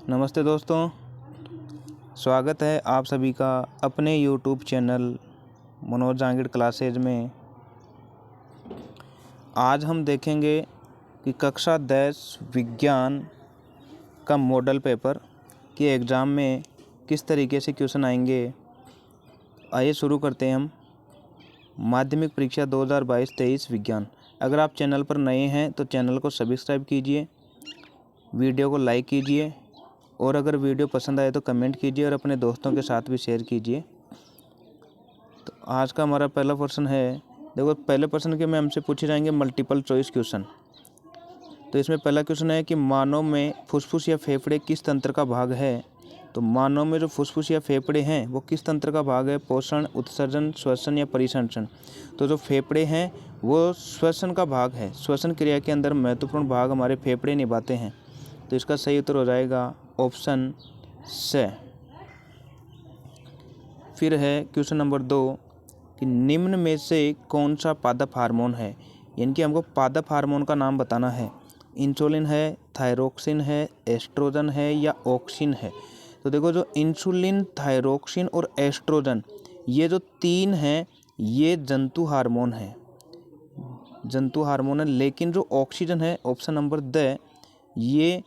नमस्ते दोस्तों, स्वागत है आप सभी का अपने YouTube channel Manoj Jangid classes में। आज हम देखेंगे कि कक्षा 10 विज्ञान का मॉडल पेपर के एग्ज़ाम में किस तरीके से क्वेश्चन आएंगे। आइए शुरू करते हैं हम। माध्यमिक परीक्षा 2022-23 विज्ञान। अगर आप चैनल पर नए हैं तो चैनल को सब्सक्राइब कीजिए, वीडियो को लाइक कीजिए और अगर वीडियो पसंद आए तो कमेंट कीजिए और अपने दोस्तों के साथ भी शेयर कीजिए। तो आज का हमारा पहला प्रश्न है, देखो पहले प्रश्न के में हमसे पूछे जाएंगे मल्टीपल चॉइस क्वेश्चन। तो इसमें पहला क्वेश्चन है कि मानव में फुसफुस या फेफड़े किस तंत्र का भाग है। तो मानव में जो फुसफुस या फेफड़े हैं वो किस तंत्र का भाग है, पोषण, उत्सर्जन, श्वसन या परिसंचरण। तो जो फेफड़े हैं वो श्वसन का भाग है। श्वसन क्रिया के अंदर महत्वपूर्ण भाग हमारे फेफड़े निभाते हैं। तो इसका सही उत्तर हो जाएगा ऑप्शन से। फिर है क्वेश्चन नंबर 2 कि निम्न में से कौन सा पादप हार्मोन है, यानी कि हमको पादप हार्मोन का नाम बताना है। इंसुलिन है, थायरोक्सिन है, एस्ट्रोजन है या ऑक्सिन है। तो देखो जो इंसुलिन, थायरोक्सिन और एस्ट्रोजन ये जो तीन हैं ये जंतु हार्मोन है, जंतु हार्मोन है। लेकिन जो ऑक्सीजन है ऑप्शन नंबर द ये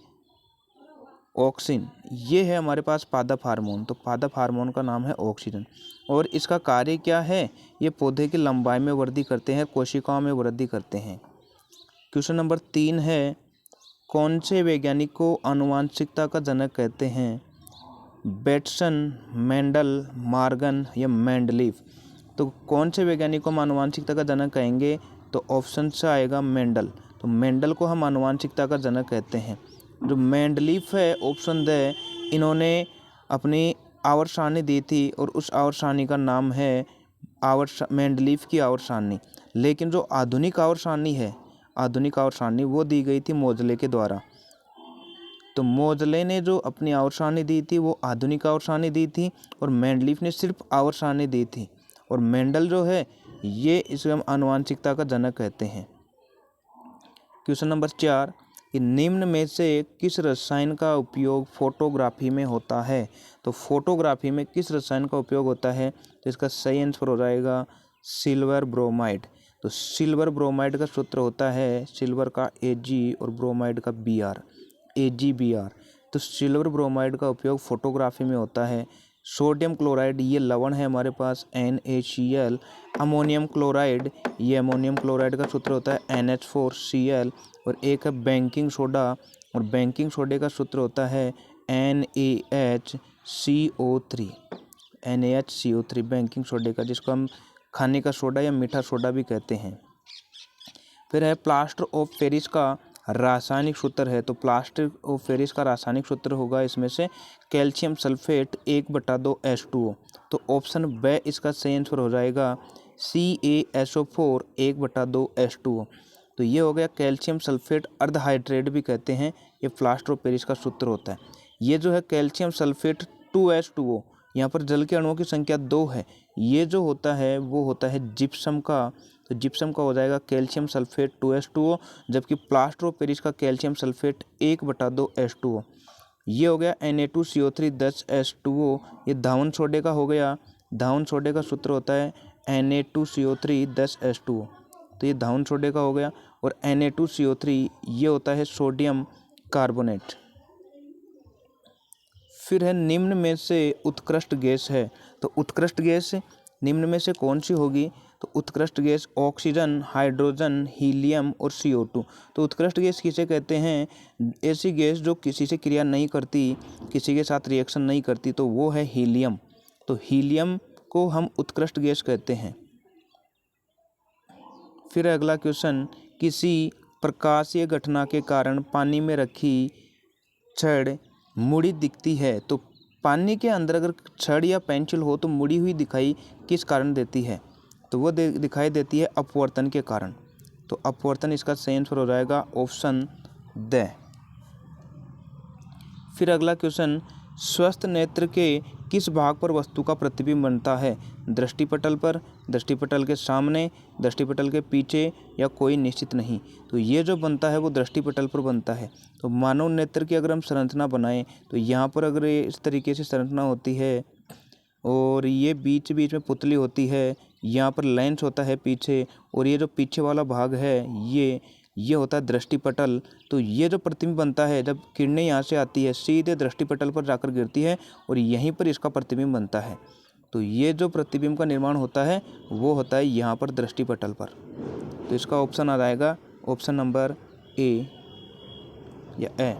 ऑक्सिन ये है हमारे पास पादप हार्मोन। तो पादप हार्मोन का नाम है ऑक्सीजन और इसका कार्य क्या है, ये पौधे की लंबाई में वृद्धि करते हैं, कोशिकाओं में वृद्धि करते हैं। क्वेश्चन नंबर 3 है, कौन से वैज्ञानिक को आनुवंशिकता का जनक कहते हैं। बेटसन, मेंडल, मॉर्गन या मेंडलीफ। तो कौन से वैज्ञानिक को हम आनुवंशिकता का जनक कहेंगे, तो ऑप्शन से आएगा मेंडल। तो मेंडल को हम आनुवंशिकता का जनक कहते हैं। जो मेंडलीफ है ऑप्शन द इन्होंने अपनी आवर्त सारणी दी थी और उस आवर्त सारणी का नाम है मेंडलीफ की आवर्त सारणी। लेकिन जो आधुनिक आवर्त सारणी है, आधुनिक आवर्त सारणी वो दी गई थी मोजले के द्वारा। तो मोजले ने जो अपनी आवर्त सारणी दी थी वो आधुनिक आवर्त सारणी दी थी और मेंडलीफ ने सिर्फ आवर्त सारणी दी थी। और मेंडल जो है ये इसे हम आनुवंशिकता का जनक कहते हैं। क्वेश्चन नंबर 4 कि निम्न में से किस रसायन का उपयोग फोटोग्राफी में होता है। तो फोटोग्राफी में किस रसायन का उपयोग होता है, तो इसका सही आंसर हो जाएगा सिल्वर ब्रोमाइड। तो सिल्वर ब्रोमाइड का सूत्र होता है सिल्वर का Ag और ब्रोमाइड का Br, AgBr। तो सिल्वर ब्रोमाइड का उपयोग फोटोग्राफी में होता है। सोडियम क्लोराइड ये लवण है हमारे पास NaCl। अमोनियम क्लोराइड ये अमोनियम क्लोराइड का सूत्र होता है NH4Cl। और एक है बेकिंग सोडा और बेकिंग सोडे का सूत्र होता है NaHCO3, NaHCO3 बेकिंग सोडे का, जिसको हम खाने का सोडा या मीठा सोडा भी कहते हैं। फिर है प्लास्टर ऑफ पेरिस का रासायनिक सूत्र है। तो प्लास्टर ऑफ पेरिस का रासायनिक सूत्र होगा इसमें से कैल्शियम सल्फेट 1/2 H2O। तो ऑप्शन ब इसका सही आंसर हो जाएगा CaSO4 1/2 H2O। तो ये हो गया कैल्शियम सल्फेट अर्धहाइड्रेट भी कहते हैं, ये प्लास्टर ऑफ पेरिस का सूत्र होता है। ये जो है कैल्शियम सल्फेट 2H2O, यहाँ पर जल के अणुओं की संख्या 2 है, ये जो होता है वो होता है जिप्सम का। तो जिप्सम का हो जाएगा कैल्शियम सल्फेट 2H2O, जबकि प्लास्टर ऑफ पेरिस का कैल्शियम सल्फेट 1/2 H2O। ये हो गया Na2CO3 10 H2O, ये धावन सोडे का हो गया। धावन सोडे का सूत्र होता है Na2CO3 10 H2O। तो ये धावन सोडे का हो गया और Na2CO3 ये होता है सोडियम कार्बोनेट। फिर है निम्न में से उत्कृष्ट गैस है। तो उत्कृष्ट गैस निम्न में से कौन सी होगी, तो उत्कृष्ट गैस ऑक्सीजन, हाइड्रोजन, हीलियम और CO2। तो उत्कृष्ट गैस किसे कहते हैं, ऐसी गैस जो किसी से क्रिया नहीं करती, किसी के साथ रिएक्शन नहीं करती, तो वो है हीलियम। तो हीलियम को हम उत्कृष्ट गैस कहते हैं। फिर अगला क्वेश्चन, किसी प्रकाशीय घटना के कारण पानी में रखी छड़ मुड़ी दिखती है। तो पानी के अंदर अगर छड़ या पेंसिल हो तो मुड़ी हुई दिखाई किस कारण देती है, तो वो दिखाई देती है अपवर्तन के कारण। तो अपवर्तन इसका सही आंसर हो जाएगा ऑप्शन द। फिर अगला क्वेश्चन, स्वस्थ नेत्र के किस भाग पर वस्तु का प्रतिबिंब बनता है? दृष्टिपटल पर, दृष्टिपटल के सामने, दृष्टिपटल के पीछे या कोई निश्चित नहीं। तो ये जो बनता है वो दृष्टिपटल पर बनता है। तो मानव नेत्र की अगर हम संरचना बनाएं तो यहाँ पर अगर ये इस तरीके से संरचना होती है और ये बीच बीच में पुतली होती है, यहाँ पर लेंस होता है पीछे, और ये जो पीछे वाला भाग है ये होता है दृष्टिपटल। तो ये जो प्रतिबिंब बनता है, जब किरणें यहाँ से आती है सीधे दृष्टिपटल पर जाकर गिरती है और यहीं पर इसका प्रतिबिंब बनता है। तो ये जो प्रतिबिंब का निर्माण होता है वो होता है यहाँ पर दृष्टिपटल पर। तो इसका ऑप्शन आ जाएगा ऑप्शन नंबर ए या ए।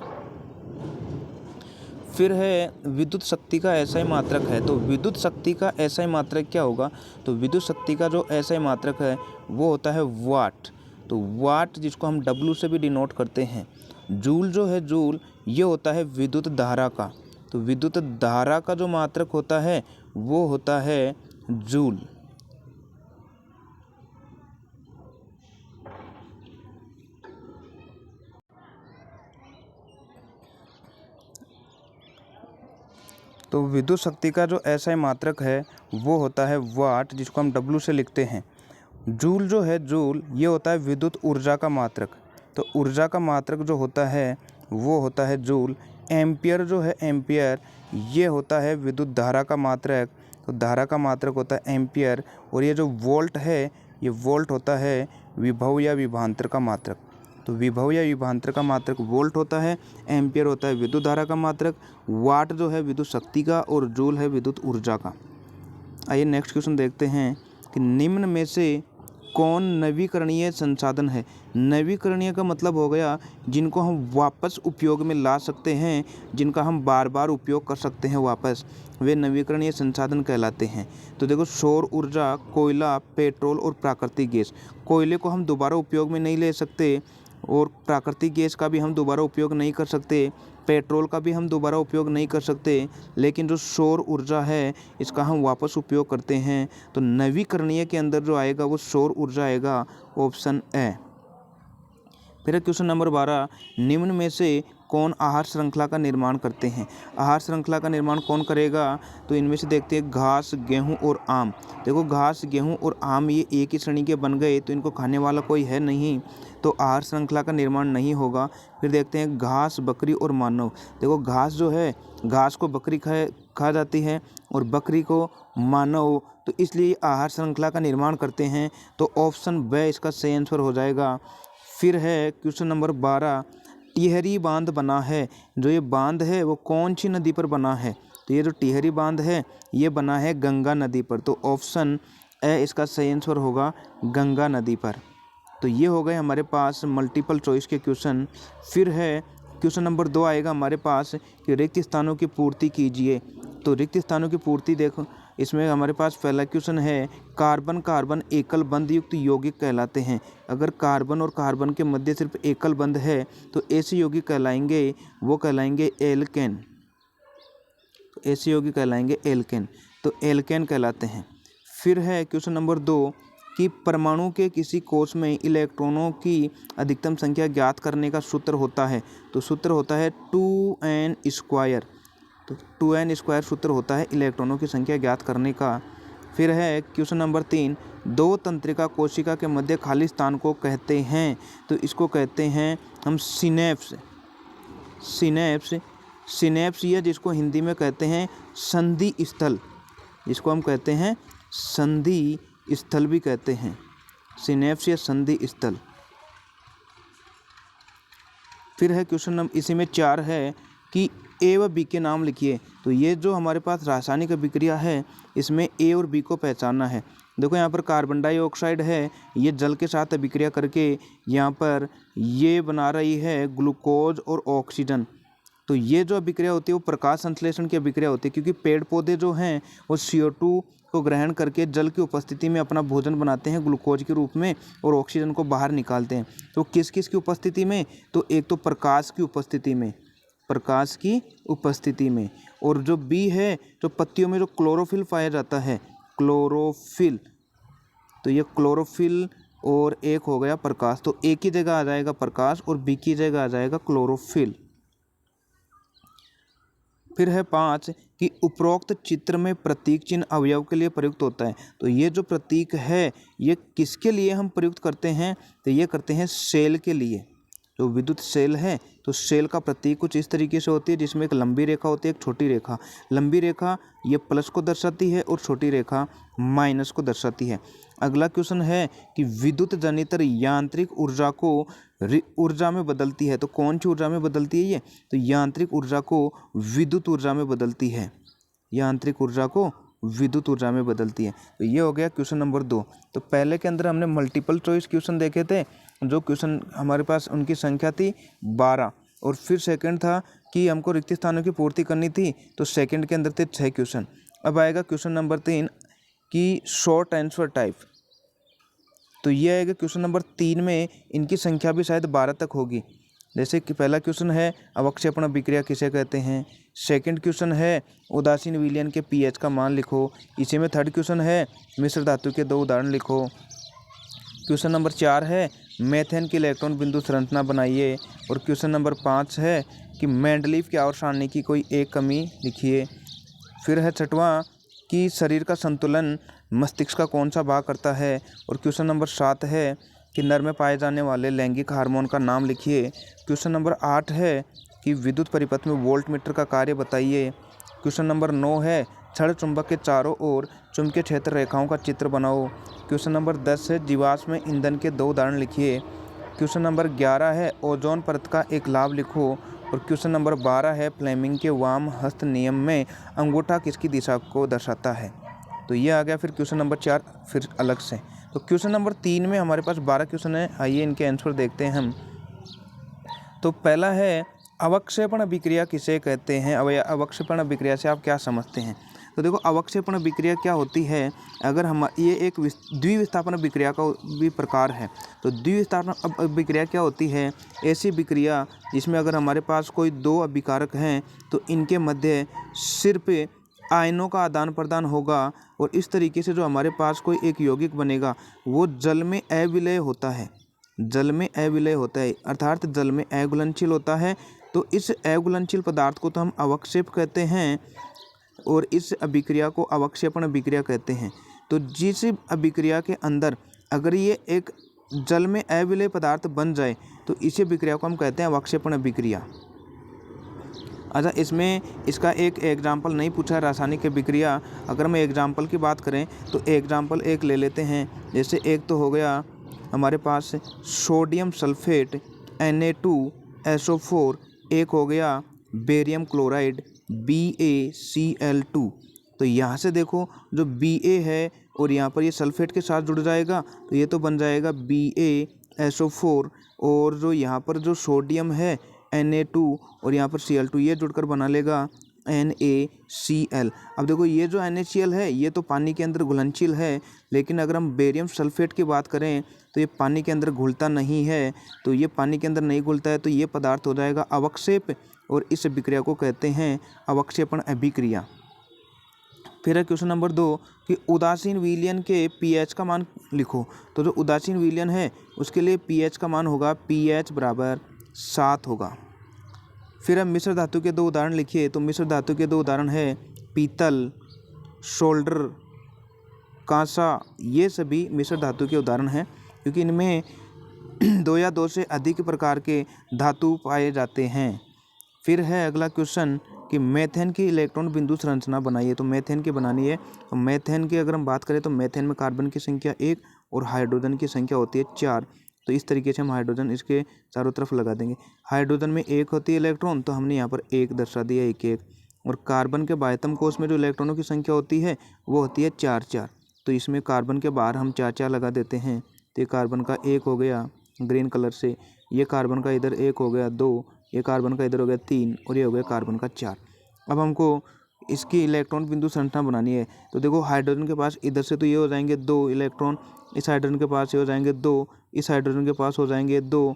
फिर है विद्युत शक्ति का एसआई मात्रक है। तो विद्युत शक्ति का एसआई मात्रक क्या होगा? तो विद्युत शक्ति का जो एसआई मात्रक है वो होता है वाट। तो वाट जिसको हम डब्ल्यू से भी डिनोट करते हैं। जूल जो है, जूल ये होता है विद्युत धारा का। तो विद्युत धारा का जो मात्रक होता है वो होता है जूल। तो विद्युत शक्ति का जो एसआई मात्रक है वो होता है वाट, जिसको हम डब्ल्यू से लिखते हैं। जूल जो है, जूल ये होता है विद्युत ऊर्जा का मात्रक। तो ऊर्जा का मात्रक जो होता है वो होता है जूल। एम्पियर जो है, एम्पियर ये होता है विद्युत धारा का मात्रक। तो धारा का मात्रक होता है एम्पियर। और ये जो वोल्ट है, ये वोल्ट होता है विभव या विभवांतर का मात्रक। तो विभव या विभवांतर का मात्रक वोल्ट होता है, एम्पियर होता है विद्युत धारा का मात्रक, वाट जो है विद्युत शक्ति का, और जूल है विद्युत ऊर्जा का। आइए नेक्स्ट क्वेश्चन देखते हैं कि निम्न में से कौन नवीकरणीय संसाधन है? नवीकरणीय का मतलब हो गया जिनको हम वापस उपयोग में ला सकते हैं, जिनका हम बार बार उपयोग कर सकते हैं वापस, वे नवीकरणीय संसाधन कहलाते हैं। तो देखो, सौर ऊर्जा, कोयला, पेट्रोल और प्राकृतिक गैस। कोयले को हम दोबारा उपयोग में नहीं ले सकते और प्राकृतिक गैस का भी हम दोबारा उपयोग नहीं कर सकते, पेट्रोल का भी हम दोबारा उपयोग नहीं कर सकते, लेकिन जो सौर ऊर्जा है इसका हम वापस उपयोग करते हैं। तो नवीकरणीय के अंदर जो आएगा वो सौर ऊर्जा आएगा, ऑप्शन ए। फिर क्वेश्चन नंबर 12, निम्न में से कौन आहार श्रृंखला का निर्माण करते हैं? आहार श्रृंखला का निर्माण कौन करेगा? तो इनमें से देखते हैं घास, गेहूं और आम। देखो, घास, गेहूं और आम ये एक ही श्रेणी के बन गए तो इनको खाने वाला कोई है नहीं, तो आहार श्रृंखला का निर्माण नहीं होगा। फिर देखते हैं घास, बकरी और मानव। देखो, घास जो है, घास को बकरी खा जाती है और बकरी को मानव, तो इसलिए आहार श्रृंखला का निर्माण करते हैं। तो ऑप्शन बी इसका सही आंसर हो जाएगा। फिर है क्वेश्चन नंबर 12, टिहरी बांध बना है। जो ये बांध है वो कौन सी नदी पर बना है? तो ये जो टिहरी बांध है ये बना है गंगा नदी पर। तो ऑप्शन ए इसका सही आंसर होगा, गंगा नदी पर। तो ये हो गए हमारे पास मल्टीपल चॉइस के क्वेश्चन। फिर है क्वेश्चन नंबर 2 आएगा हमारे पास कि रिक्त स्थानों की पूर्ति कीजिए। तो रिक्त स्थानों की पूर्ति देखो, इसमें हमारे पास पहला क्वेश्चन है, कार्बन कार्बन एकल बंध युक्त यौगिक कहलाते हैं। अगर कार्बन और कार्बन के मध्य सिर्फ एकल बंध है तो ऐसे यौगिक कहलाएंगे, वो कहलाएंगे एल्केन। तो ऐसे यौगिक कहलाएंगे एल्केन, तो एल्केन कहलाते हैं। फिर है क्वेश्चन नंबर 2 कि परमाणु के किसी कोश में इलेक्ट्रॉनों की अधिकतम संख्या ज्ञात करने का सूत्र होता है। तो सूत्र होता है 2n²। तो 2n² सूत्र होता है इलेक्ट्रॉनों की संख्या ज्ञात करने का। फिर है क्वेश्चन नंबर 3, दो तंत्रिका कोशिका के मध्य खाली स्थान को कहते हैं। तो इसको कहते हैं हम सिनेप्स। सिनेप्स या जिसको हिंदी में कहते हैं संधि स्थल, जिसको हम कहते हैं संधि स्थल भी कहते हैं, सिनेप्स या संधि स्थल। फिर है क्वेश्चन नंबर, इसी में 4 है कि ए व बी के नाम लिखिए। तो ये जो हमारे पास रासायनिक अभिक्रिया है इसमें ए और बी को पहचानना है। देखो, यहाँ पर कार्बन डाइऑक्साइड है, ये जल के साथ अभिक्रिया करके यहाँ पर ये बना रही है ग्लूकोज और ऑक्सीजन। तो ये जो अभिक्रिया होती है वो प्रकाश संश्लेषण की अभिक्रिया होती है, क्योंकि पेड़ पौधे जो हैं वो CO2 को ग्रहण करके जल की उपस्थिति में अपना भोजन बनाते हैं ग्लूकोज के रूप में और ऑक्सीजन को बाहर निकालते हैं। तो किस किस की उपस्थिति में? तो एक तो प्रकाश की उपस्थिति में, प्रकाश की उपस्थिति में। और जो बी है, जो पत्तियों में जो क्लोरोफिल पाया जाता है, क्लोरोफिल, तो ये क्लोरोफिल और एक हो गया प्रकाश। तो ए की जगह आ जाएगा प्रकाश और बी की जगह आ जाएगा क्लोरोफिल। फिर है 5 कि उपरोक्त चित्र में प्रतीक चिन्ह अवयव के लिए प्रयुक्त होता है। तो ये जो प्रतीक है ये किसके लिए हम प्रयुक्त करते हैं, तो ये करते हैं सेल के लिए। जो विद्युत सेल है तो सेल का प्रतीक कुछ इस तरीके से होती है, जिसमें एक लंबी रेखा होती है, एक छोटी रेखा। लंबी रेखा ये प्लस को दर्शाती है और छोटी रेखा माइनस को दर्शाती है। अगला क्वेश्चन है कि विद्युत जनित्र यांत्रिक ऊर्जा को ऊर्जा में बदलती है। तो कौन सी ऊर्जा में बदलती है ये, तो यांत्रिक ऊर्जा को विद्युत ऊर्जा में बदलती है। यांत्रिक ऊर्जा को विद्युत ऊर्जा में बदलती है। तो ये हो गया क्वेश्चन नंबर 2। तो पहले के अंदर हमने मल्टीपल चॉइस क्वेश्चन देखे थे, जो क्वेश्चन हमारे पास उनकी संख्या थी 12, और फिर सेकंड था कि हमको रिक्त स्थानों की पूर्ति करनी थी, तो सेकंड के अंदर थे 6 क्वेश्चन। अब आएगा क्वेश्चन नंबर 3 कि शॉर्ट आंसर टाइप। तो ये आएगा क्वेश्चन नंबर 3 में इनकी संख्या भी शायद 12 तक होगी। जैसे कि पहला क्वेश्चन है अवक्षेपण अभिक्रिया किसे कहते हैं। सेकंड क्वेश्चन है उदासीन विलयन के पीएच का मान लिखो। इसी में थर्ड क्वेश्चन है मिश्र धातु के 2 उदाहरण लिखो। क्वेश्चन नंबर 4 है मेथेन की इलेक्ट्रॉन बिंदु संरचना बनाइए। और क्वेश्चन नंबर 5 है कि मेंडलीफ की आवर्त सारणी की कोई एक कमी लिखिए। फिर है छठवां कि शरीर का संतुलन मस्तिष्क का कौन सा भाग करता है। और क्वेश्चन नंबर 7 है कि नर में पाए जाने वाले लैंगिक हार्मोन का नाम लिखिए। क्वेश्चन नंबर 8 है कि विद्युत परिपथ में वोल्ट मीटर का कार्य बताइए। क्वेश्चन नंबर 9 है क्षण चुंबक के चारों ओर चुंबकीय क्षेत्र रेखाओं का चित्र बनाओ। क्वेश्चन नंबर 10 है जीवाश्म ईंधन के 2 उदाहरण लिखिए। क्वेश्चन नंबर 11 है ओजोन परत का एक लाभ लिखो। और क्वेश्चन नंबर 12 है फ्लेमिंग के वाम हस्त नियम में अंगूठा किसकी दिशा को दर्शाता है। तो ये आ गया फिर क्वेश्चन नंबर 4 फिर अलग से। तो क्वेश्चन नंबर 3 में हमारे पास 12 क्वेश्चन है। आइए इनके आंसर देखते हैं हम। तो पहला है अवक्षेपण अभिक्रिया किसे कहते हैं। अवक्षेपण अभिक्रिया से आप क्या समझते हैं। तो देखो अवक्षेपण अभिक्रिया क्या होती है। अगर हम ये एक द्विविस्थापन अभिक्रिया का भी प्रकार है। तो द्विविस्थापन अभिक्रिया क्या होती है, ऐसी अभिक्रिया जिसमें अगर हमारे पास कोई 2 अभिकारक हैं तो इनके मध्य सिर्फ आयनों का आदान प्रदान होगा, और इस तरीके से जो हमारे पास कोई एक यौगिक बनेगा वो जल में अविलय होता है। जल में अविलय होता है अर्थात जल में अघुलनशील होता है। तो इस अघुलनशील पदार्थ को तो हम अवक्षेप कहते हैं, और इस अभिक्रिया को अवक्षेपण अभिक्रिया कहते हैं। तो जिस अभिक्रिया के अंदर अगर ये एक जल में अविलय पदार्थ बन जाए तो इसी अभिक्रिया को हम कहते हैं अवक्षेपण अभिक्रिया। अच्छा, इसमें इसका एक एग्जाम्पल नहीं पूछा रासायनिक अभिक्रिया। अगर हम एग्जाम्पल की बात करें तो एग्जाम्पल एक ले लेते हैं। जैसे एक तो हो गया हमारे पास सोडियम सल्फेट Na2SO4, एक हो गया बेरियम क्लोराइड BaCl2। तो यहाँ से देखो जो Ba है और यहाँ पर ये सल्फेट के साथ जुड़ जाएगा तो ये तो बन जाएगा BaSO4, और जो यहाँ पर जो सोडियम है Na2 और यहाँ पर Cl2 ये जुड़कर बना लेगा NaCl। अब देखो ये जो NaCl है ये तो पानी के अंदर घुलनशील है, लेकिन अगर हम बेरियम सल्फेट की बात करें तो ये पानी के अंदर घुलता नहीं है। तो ये पानी के अंदर नहीं घुलता है तो ये पदार्थ हो जाएगा अवक्षेप, और इस अभिक्रिया को कहते हैं अवक्षेपण अभिक्रिया। फिर है क्वेश्चन नंबर 2 कि उदासीन विलयन के pH का मान लिखो। तो जो उदासीन विलयन है उसके लिए pH का मान होगा pH बराबर 7 होगा। फिर हम मिश्र धातु के 2 उदाहरण लिखिए। तो मिश्र धातु के 2 उदाहरण है पीतल, शोल्डर, कांसा। ये सभी मिश्र धातु के उदाहरण हैं क्योंकि इनमें 2 या 2 से अधिक प्रकार के धातु पाए जाते हैं। फिर है अगला क्वेश्चन कि मेथेन की इलेक्ट्रॉन बिंदु संरचना बनाइए। तो मेथेन की बनानी है। तो मेथेन की अगर हम बात करें तो मेथेन में कार्बन की संख्या 1 और हाइड्रोजन की संख्या होती है 4। तो इस तरीके से हम हाइड्रोजन इसके चारों तरफ लगा देंगे। हाइड्रोजन में 1 होती है इलेक्ट्रॉन, तो हमने यहाँ पर 1 दर्शा दिया 1-1। और कार्बन के बाह्यतम कोश में जो इलेक्ट्रॉनों की संख्या होती है वो होती है 4-4। तो इसमें कार्बन के बाहर हम 4-4 लगा देते हैं। तो ये कार्बन का 1 हो गया ग्रीन कलर से, ये कार्बन का इधर 1 हो गया 2, ये कार्बन का इधर हो गया 3, और ये हो गया कार्बन का 4। अब हमको इसकी इलेक्ट्रॉन बिंदु संरचना बनानी है। तो देखो हाइड्रोजन के पास इधर से तो ये हो जाएंगे 2 इलेक्ट्रॉन, इस हाइड्रोजन के पास ये हो जाएंगे 2, इस हाइड्रोजन के पास हो जाएंगे 2,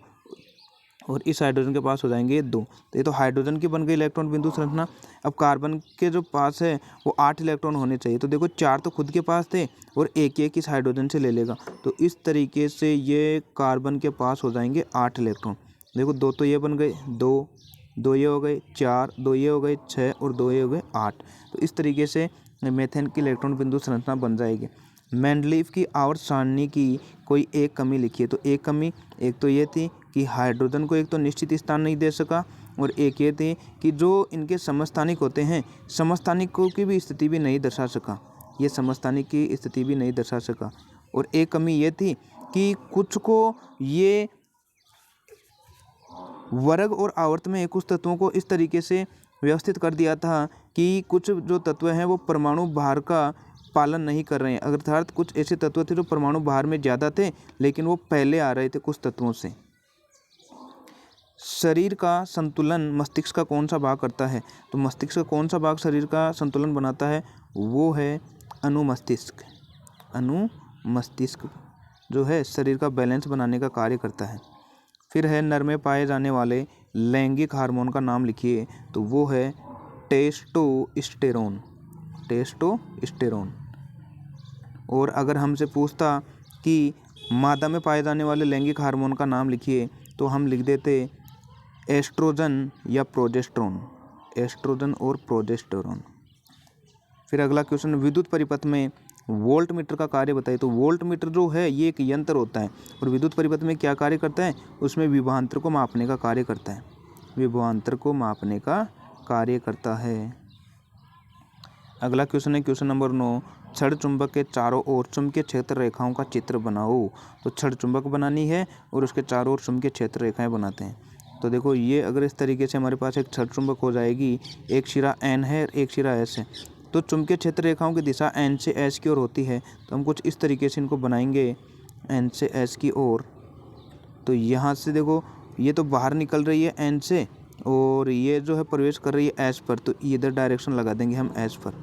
और इस हाइड्रोजन के पास हो जाएंगे 2। तो ये तो हाइड्रोजन की बन गई इलेक्ट्रॉन बिंदु संरचना। अब कार्बन के जो पास है वो 8 इलेक्ट्रॉन होने चाहिए। तो देखो 4 तो खुद के पास थे और 1-1 इस हाइड्रोजन से ले लेगा। तो इस तरीके से ये कार्बन के पास हो जाएंगे 8 इलेक्ट्रॉन। देखो 2 तो ये बन गए 2, 2 ये हो गए 4, 2 ये हो गए 6 और 2 ये हो गए 8। तो इस तरीके से मीथेन की इलेक्ट्रॉन बिंदु संरचना बन जाएगी। मेंडलीव की आवर्त सारणी की कोई एक कमी लिखिए। तो एक कमी, एक तो ये थी कि हाइड्रोजन को एक तो निश्चित स्थान नहीं दे सका, और एक ये थी कि जो इनके समस्थानिक होते हैं, समस्थानिकों की भी स्थिति भी नहीं दर्शा सका, ये समस्थानिक की स्थिति भी नहीं दर्शा सका। और एक कमी ये थी कि कुछ को ये वर्ग और आवर्त में कुछ तत्वों को इस तरीके से व्यवस्थित कर दिया था कि कुछ जो तत्व हैं वो परमाणु भार का पालन नहीं कर रहे हैं, अर्थात कुछ ऐसे तत्व थे जो परमाणु भार में ज़्यादा थे लेकिन वो पहले आ रहे थे कुछ तत्वों से। शरीर का संतुलन मस्तिष्क का कौन सा भाग करता है? तो मस्तिष्क का कौन सा भाग शरीर का संतुलन बनाता है? वो है अनुमस्तिष्क। अनुमस्तिष्क जो है शरीर का बैलेंस बनाने का कार्य करता है। फिर है नर में पाए जाने वाले लैंगिक हार्मोन का नाम लिखिए। तो वो है टेस्टोस्टेरोन। टेस्टोस्टेरोन। और अगर हमसे पूछता कि मादा में पाए जाने वाले लैंगिक हार्मोन का नाम लिखिए, तो हम लिख देते एस्ट्रोजन या प्रोजेस्टेरोन। एस्ट्रोजन और प्रोजेस्टेरोन। फिर अगला क्वेश्चन, विद्युत परिपथ में वोल्ट मीटर का कार्य बताइए। तो वोल्ट मीटर जो है ये एक यंत्र होता है और विद्युत परिपथ में क्या कार्य करता है? उसमें विभवांतर को मापने का कार्य करता है। विभवांतर को मापने का कार्य करता है। अगला क्वेश्चन है क्वेश्चन नंबर 9, छड़ चुंबक के चारों ओर चुंबकीय क्षेत्र रेखाओं का चित्र बनाओ। तो छड़ चुंबक बनानी है और उसके चारों ओर चुंबकीय क्षेत्र रेखाएं बनाते हैं। तो देखो ये अगर इस तरीके से हमारे पास एक छड़ चुंबक हो जाएगी, एक सिरा N है और एक सिरा S है, तो चुंबकीय क्षेत्र रेखाओं की दिशा N से S की ओर होती है। तो हम कुछ इस तरीके से इनको बनाएंगे N से S की ओर। तो यहाँ से देखो ये तो बाहर निकल रही है N से और ये जो है प्रवेश कर रही है S पर, तो इधर डायरेक्शन लगा देंगे हम S पर।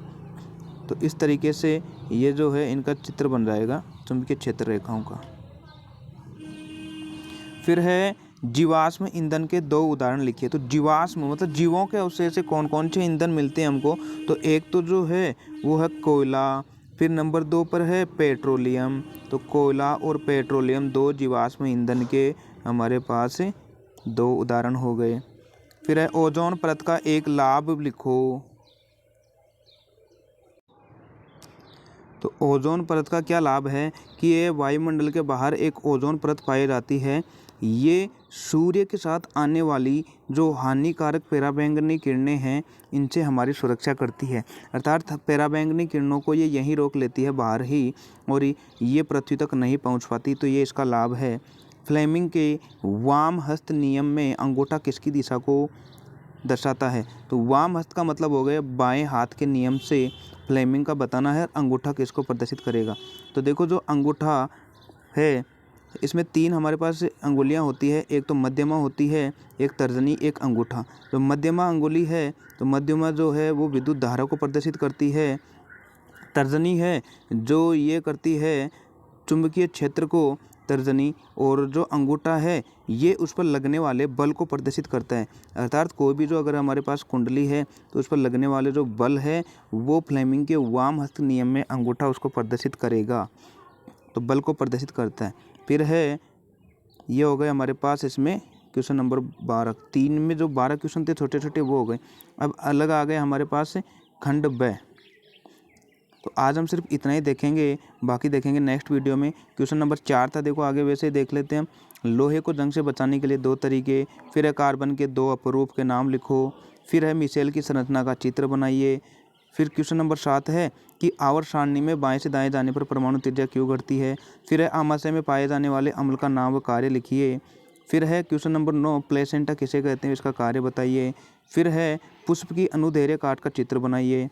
तो इस तरीके से ये जो है इनका चित्र बन जाएगा चुंबकीय क्षेत्र रेखाओं का। फिर है जीवाश्म ईंधन के 2 उदाहरण लिखिए। तो जीवाश्म मतलब जीवों के अवशेष से कौन कौन से ईंधन मिलते हैं हमको? तो एक तो जो है वो है कोयला, फिर नंबर 2 पर है पेट्रोलियम। तो कोयला और पेट्रोलियम 2 जीवाश्म ईंधन के हमारे पास 2 उदाहरण हो गए। फिर है ओजोन परत का एक लाभ लिखो। तो ओजोन परत का क्या लाभ है कि ये वायुमंडल के बाहर एक ओजोन परत पाई जाती है। ये सूर्य के साथ आने वाली जो हानिकारक पराबैंगनी किरणें हैं इनसे हमारी सुरक्षा करती है, अर्थात पराबैंगनी किरणों को ये यहीं रोक लेती है बाहर ही, और ये पृथ्वी तक नहीं पहुंच पाती। तो ये इसका लाभ है। फ्लेमिंग के वाम हस्त नियम में अंगूठा किसकी दिशा को दर्शाता है? तो वाम हस्त का मतलब हो गया बाएं हाथ के नियम से फ्लेमिंग का बताना है अंगूठा किसको प्रदर्शित करेगा। तो देखो जो अंगूठा है इसमें 3 हमारे पास अंगुलियां होती है, एक तो मध्यमा होती है, एक तर्जनी, एक अंगूठा। जो मध्यमा अंगुली है तो मध्यमा जो है वो विद्युत धारा को प्रदर्शित करती है। तर्जनी है जो ये करती है चुंबकीय क्षेत्र को, तर्जनी, और जो अंगूठा है ये उस पर लगने वाले बल को प्रदर्शित करता है। अर्थात कोई भी जो अगर हमारे पास कुंडली है तो उस पर लगने वाले जो बल है वो फ्लेमिंग के वाम हस्त नियम में अंगूठा उसको प्रदर्शित करेगा, तो बल को प्रदर्शित करता है। फिर है ये हो गए हमारे पास इसमें क्वेश्चन नंबर 12। 3 में जो 12 क्वेश्चन थे छोटे छोटे वो हो गए। अब अलग आ गए हमारे पास खंड ब। तो आज हम सिर्फ इतना ही देखेंगे, बाकी देखेंगे नेक्स्ट वीडियो में। क्वेश्चन नंबर 4 था, देखो आगे वैसे ही देख लेते हैं हम। लोहे को जंग से बचाने के लिए 2 तरीके। फिर है कार्बन के 2 अपरूप के नाम लिखो। फिर है मिसेल की संरचना का चित्र बनाइए। फिर क्वेश्चन नंबर 7 है कि आवर्त सारणी में बाएं से दाएं जाने पर परमाणु त्रिज्या क्यों घटती है। फिर है आमाशय में पाए जाने वाले अम्ल का नाम व कार्य लिखिए। फिर है क्वेश्चन नंबर 9, प्लेसेंटा किसे कहते हैं इसका कार्य बताइए। फिर है पुष्प की अनुदैर्घ्य काट का चित्र बनाइए।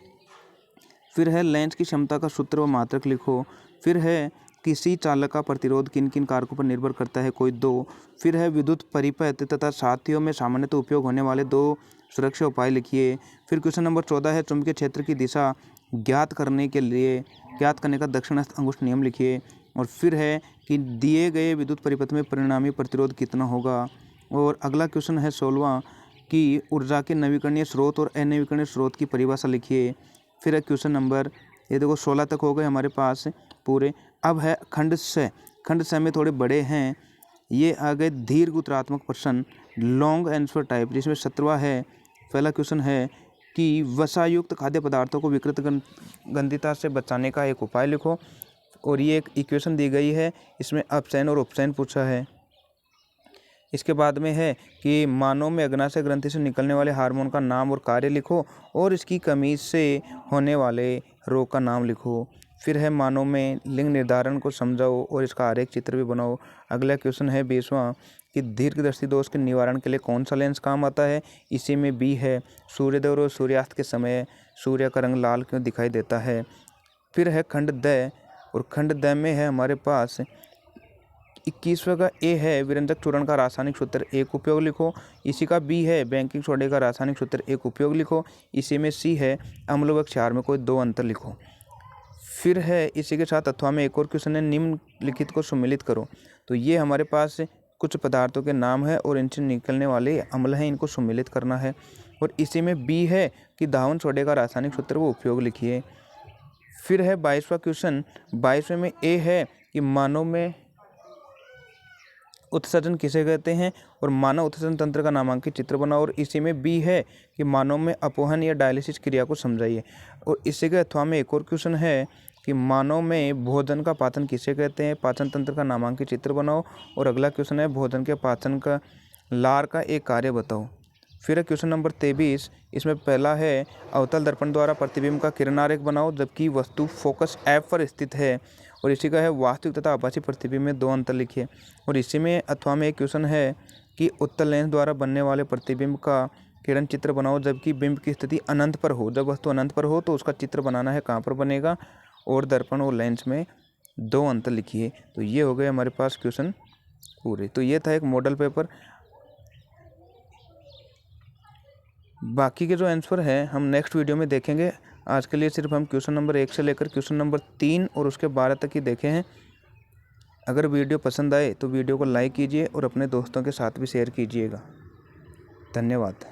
फिर है लेंस की क्षमता का सूत्र व मात्रक लिखो। फिर है किसी चालक का प्रतिरोध किन किन कारकों पर निर्भर करता है, कोई 2। फिर है विद्युत परिपथ तथा साथियों में सामान्यतः उपयोग होने वाले 2 सुरक्षा उपाय लिखिए। फिर क्वेश्चन नंबर 14 है चुंबकीय क्षेत्र की दिशा ज्ञात करने का दक्षिणास्थ अंगुष्ठ नियम लिखिए। और फिर है कि दिए गए विद्युत परिपथ में परिणामी प्रतिरोध कितना होगा। और अगला क्वेश्चन है 16वां कि ऊर्जा के नवीकरणीय स्रोत और अनवीकरणीय स्रोत की परिभाषा लिखिए। फिर है क्वेश्चन नंबर, ये देखो 16 तक हो गए हमारे पास पूरे। अब है खंड 6। खंड 6 में थोड़े बड़े हैं, ये आ गए दीर्घ उत्तरात्मक प्रश्न। लॉन्ग आंसर टाइप, जिसमें 17वां है। पहला क्वेश्चन है कि वसायुक्त खाद्य पदार्थों को विकृत गंधिता से बचाने का एक उपाय लिखो। और ये एक इक्वेशन दी गई है, इसमें अपशयन और उपशयन पूछा है। इसके बाद में है कि मानव में अग्नाशय ग्रंथि से निकलने वाले हार्मोन का नाम और कार्य लिखो और इसकी कमी से होने वाले रोग का नाम लिखो। फिर है मानव में लिंग निर्धारण को समझाओ और इसका आरेख चित्र भी बनाओ। अगला क्वेश्चन है 20वां कि दीर्घदर्शी दोष के निवारण के लिए कौन सा लेंस काम आता है। इसी में बी है सूर्योदय और सूर्यास्त के समय सूर्य का रंग लाल क्यों दिखाई देता है। फिर है खंड द, और खंड द में है हमारे पास 21वां का ए है विरंजक चूर्ण का रासायनिक सूत्र एक उपयोग लिखो। इसी का बी है बेकिंग सोडे का रासायनिक सूत्र एक उपयोग लिखो। इसी में सी है अम्ल व क्षार में कोई 2 अंतर लिखो। फिर है इसी के साथ अथवा में एक और क्वेश्चन है निम्नलिखित को सम्मिलित करो। तो ये हमारे पास कुछ पदार्थों के नाम है और इनसे निकलने वाले अम्ल हैं, इनको सम्मिलित करना है। और इसी में बी है कि धावन सोडे का रासायनिक सूत्र वो उपयोग लिखिए। फिर है 22वां क्वेश्चन, 22वें में ए है कि मानव में उत्सर्जन किसे कहते हैं और मानव उत्सर्जन तंत्र का नामांकित चित्र बनाओ। और इसी में बी है कि मानव में अपोहन या डायलिसिस क्रिया को समझाइए। और इसी के अथवा में एक और क्वेश्चन है कि मानव में भोजन का पाचन किसे कहते हैं, पाचन तंत्र का नामांकित चित्र बनाओ। और अगला क्वेश्चन है भोजन के पाचन का लार का एक कार्य बताओ। फिर है क्वेश्चन नंबर 23, इसमें पहला है अवतल दर्पण द्वारा प्रतिबिंब का किरणारेख बनाओ जबकि वस्तु फोकस एफ पर स्थित है। और इसी का है वास्तविक तथा आभासी प्रतिबिंब में 2 अंतर लिखिए। और इसी में अथवा में एक क्वेश्चन है कि उत्तल लेंस द्वारा बनने वाले प्रतिबिंब का किरण चित्र बनाओ जबकि बिंब की स्थिति अनंत पर हो। जब वस्तु अनंत पर हो तो उसका चित्र बनाना है, कहाँ पर बनेगा, और दर्पण और लेंस में 2 अंतर लिखिए। तो ये हो गए हमारे पास क्वेश्चन पूरे। तो ये था एक मॉडल पेपर। बाकी के जो आंसर है हम नेक्स्ट वीडियो में देखेंगे। आज के लिए सिर्फ हम क्वेश्चन नंबर 1 से लेकर क्वेश्चन नंबर 3 और उसके 12 तक ही देखे हैं। अगर वीडियो पसंद आए तो वीडियो को लाइक कीजिए और अपने दोस्तों के साथ भी शेयर कीजिएगा। धन्यवाद।